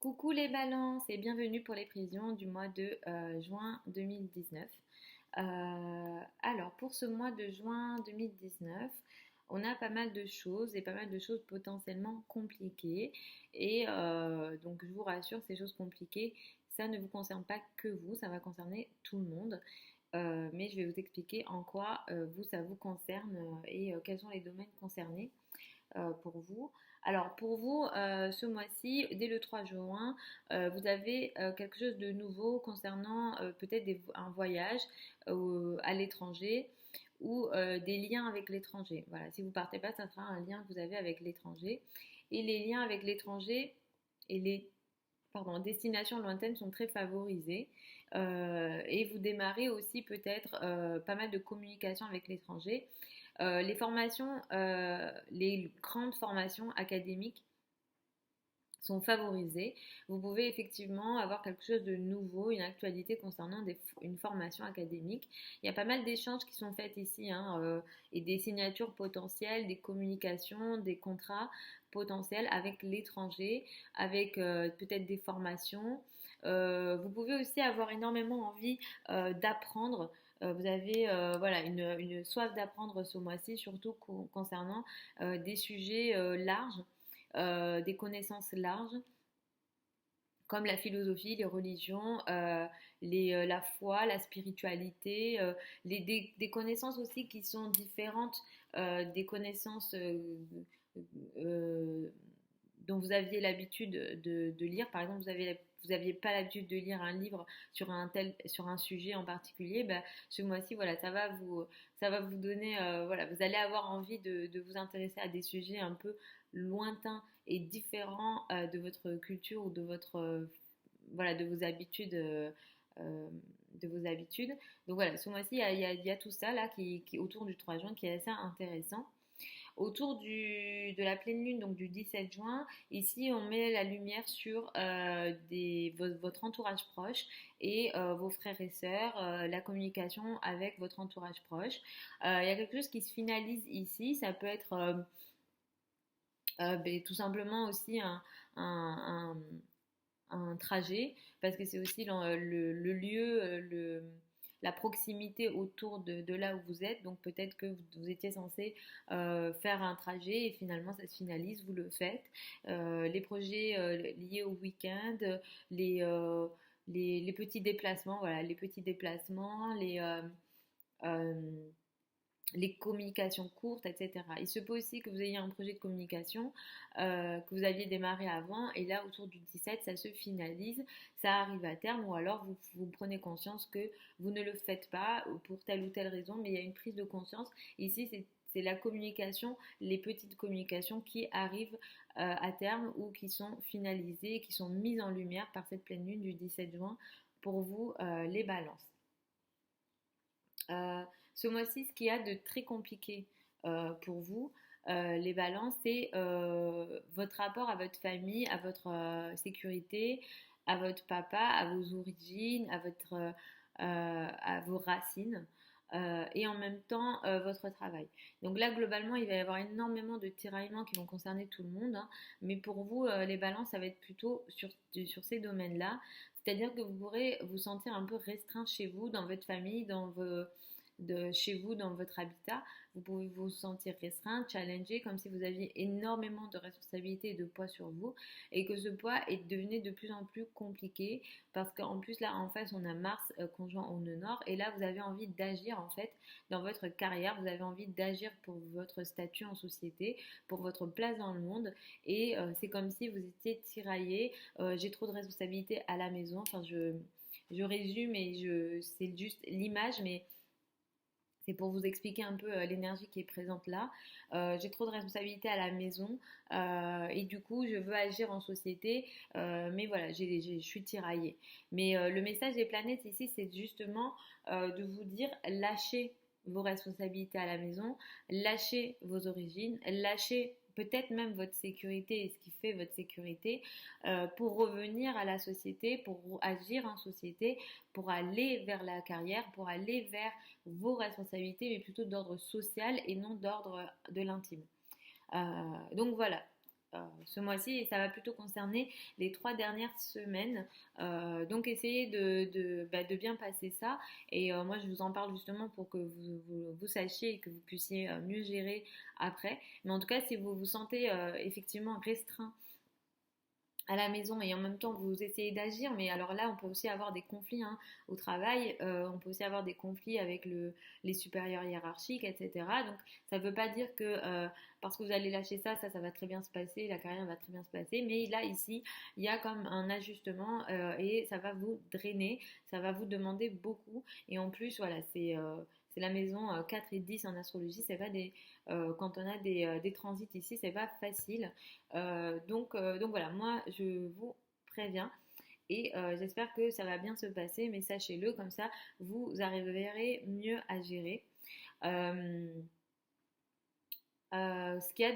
Coucou les balances et bienvenue pour les prévisions du mois de juin 2019. Alors pour ce mois de juin 2019, on a pas mal de choses et pas mal de choses potentiellement compliquées. Et donc je vous rassure, ces choses compliquées, ça ne vous concerne pas que vous, ça va concerner tout le monde. Mais je vais vous expliquer en quoi vous, ça vous concerne et quels sont les domaines concernés pour vous. Alors pour vous, ce mois-ci, dès le 3 juin, vous avez quelque chose de nouveau concernant peut-être un voyage à l'étranger ou des liens avec l'étranger. Voilà, si vous partez pas, ça sera un lien que vous avez avec l'étranger. Et les liens avec l'étranger et les destinations lointaines sont très favorisées. Et vous démarrez aussi peut-être pas mal de communication avec l'étranger. Les grandes formations académiques sont favorisées. Vous pouvez effectivement avoir quelque chose de nouveau, une actualité concernant une formation académique. Il y a pas mal d'échanges qui sont faits ici, hein, et des signatures potentielles, des communications, des contrats potentiels avec l'étranger, avec peut-être des formations. Vous pouvez aussi avoir énormément envie d'apprendre. Vous avez voilà, une soif d'apprendre ce mois-ci, surtout concernant des sujets larges, des connaissances larges, comme la philosophie, les religions, la foi, la spiritualité, des connaissances aussi qui sont différentes des connaissances euh, dont vous aviez l'habitude de lire. Par exemple, vous n'aviez pas l'habitude de lire un livre sur un sujet en particulier. Bah, ce mois-ci, voilà, ça va vous donner, voilà, vous allez avoir envie de vous intéresser à des sujets un peu lointains et différents de votre culture ou de votre, voilà, de vos habitudes. Euh, de vos habitudes. Donc voilà, ce mois-ci, il y a tout ça là qui autour du 3 juin qui est assez intéressant. Autour de la pleine lune, donc du 17 juin, ici on met la lumière sur votre entourage proche et vos frères et sœurs, la communication avec votre entourage proche. Il y a quelque chose qui se finalise ici, ça peut être tout simplement aussi un, un trajet, parce que c'est aussi le lieu, la proximité autour de là où vous êtes. Donc peut-être que vous étiez censé faire un trajet et finalement ça se finalise, vous le faites. Les projets liés au week-end, les, euh, les petits déplacements, voilà, les petits déplacements, euh, les communications courtes, etc. Il se peut aussi que vous ayez un projet de communication que vous aviez démarré avant et là autour du 17 ça se finalise, ça arrive à terme ou alors vous prenez conscience que vous ne le faites pas pour telle ou telle raison, mais il y a une prise de conscience. Ici c'est la communication, les petites communications qui arrivent à terme ou qui sont finalisées, qui sont mises en lumière par cette pleine lune du 17 juin pour vous les balances. Euh, Ce mois-ci, ce qu'il y a de très compliqué pour vous, les balances, c'est votre rapport à votre famille, à votre sécurité, à votre papa, à vos origines, à vos racines. Et en même temps votre travail. Donc là, globalement, il va y avoir énormément de tiraillements qui vont concerner tout le monde, hein, mais pour vous, les balances, ça va être plutôt sur ces domaines-là. C'est-à-dire que vous pourrez vous sentir un peu restreint chez vous, dans votre famille, chez vous, dans votre habitat. Vous pouvez vous sentir restreint, challengé, comme si vous aviez énormément de responsabilités et de poids sur vous, et que ce poids est devenu de plus en plus compliqué, parce qu'en plus là, en face, on a Mars conjoint au nœud nord, et là, vous avez envie d'agir en fait dans votre carrière, vous avez envie d'agir pour votre statut en société, pour votre place dans le monde, et c'est comme si vous étiez tiraillé. J'ai trop de responsabilités à la maison. Enfin, je résume et c'est juste l'image, mais c'est pour vous expliquer un peu l'énergie qui est présente là. J'ai trop de responsabilités à la maison et du coup, je veux agir en société, mais voilà, je suis tiraillée. Mais le message des planètes ici, c'est justement de vous dire lâchez vos responsabilités à la maison, lâchez vos origines, lâchez peut-être même votre sécurité et ce qui fait votre sécurité pour revenir à la société, pour agir en société, pour aller vers la carrière, pour aller vers vos responsabilités, mais plutôt d'ordre social et non d'ordre de l'intime. Donc voilà. ce mois-ci et ça va plutôt concerner les 3 dernières semaines. Donc essayez de bien passer ça et moi je vous en parle justement pour que vous sachiez et que vous puissiez mieux gérer après. Mais en tout cas, si vous vous sentez effectivement restreint à la maison et en même temps vous essayez d'agir, mais alors là on peut aussi avoir des conflits hein, au travail, on peut aussi avoir des conflits avec les supérieurs hiérarchiques, etc. Donc ça ne veut pas dire que parce que vous allez lâcher ça, ça va très bien se passer, la carrière va très bien se passer, mais là ici il y a comme un ajustement et ça va vous drainer, ça va vous demander beaucoup et en plus voilà c'est la maison 4 et 10 en astrologie, c'est pas quand on a des transits ici, c'est pas facile. Donc voilà, moi je vous préviens et j'espère que ça va bien se passer, mais sachez-le, comme ça vous arriverez mieux à gérer. Euh, ce qu'il y a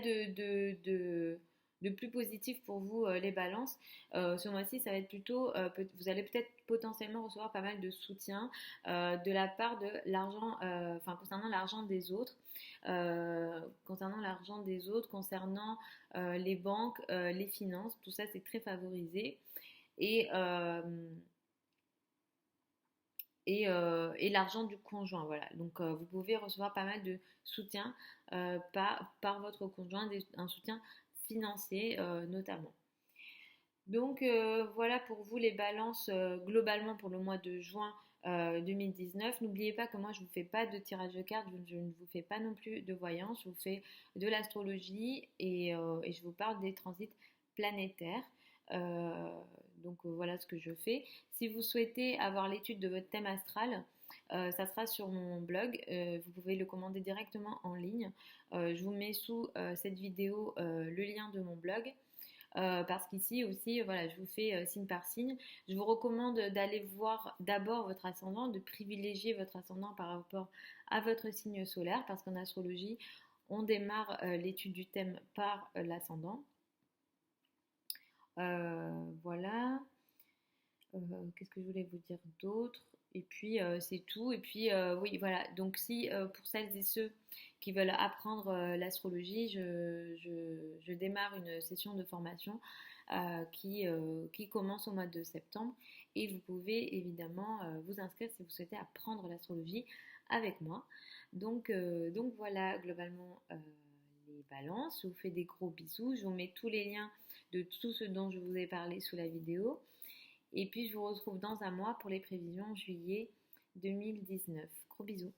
de plus positif pour vous, les balances, ce mois-ci, ça va être plutôt, vous allez peut-être potentiellement recevoir pas mal de soutien de la part de l'argent, enfin concernant l'argent des autres, concernant les banques, les finances, tout ça c'est très favorisé. Et, euh, et l'argent du conjoint. Voilà. Donc, vous pouvez recevoir pas mal de soutien par votre conjoint, un soutien financier notamment. Donc, voilà pour vous les balances globalement pour le mois de juin 2019. N'oubliez pas que moi, je ne vous fais pas de tirage de cartes, je ne vous fais pas non plus de voyance, je vous fais de l'astrologie et je vous parle des transits planétaires. Euh, donc, voilà ce que je fais. Si vous souhaitez avoir l'étude de votre thème astral, ça sera sur mon blog. Vous pouvez le commander directement en ligne. Je vous mets sous cette vidéo le lien de mon blog. Parce qu'ici aussi, voilà, je vous fais signe par signe. Je vous recommande d'aller voir d'abord votre ascendant, de privilégier votre ascendant par rapport à votre signe solaire, parce qu'en astrologie, on démarre l'étude du thème par l'ascendant. Voilà. Qu'est-ce que je voulais vous dire d'autre? Et puis c'est tout. Et puis oui, voilà. Donc si pour celles et ceux qui veulent apprendre l'astrologie, je démarre une session de formation qui commence au mois de septembre. Et vous pouvez évidemment vous inscrire si vous souhaitez apprendre l'astrologie avec moi. Donc voilà globalement les balances. Je vous fais des gros bisous. Je vous mets tous les liens de tout ce dont je vous ai parlé sous la vidéo. Et puis je vous retrouve dans un mois pour les prévisions juillet 2019. Gros bisous.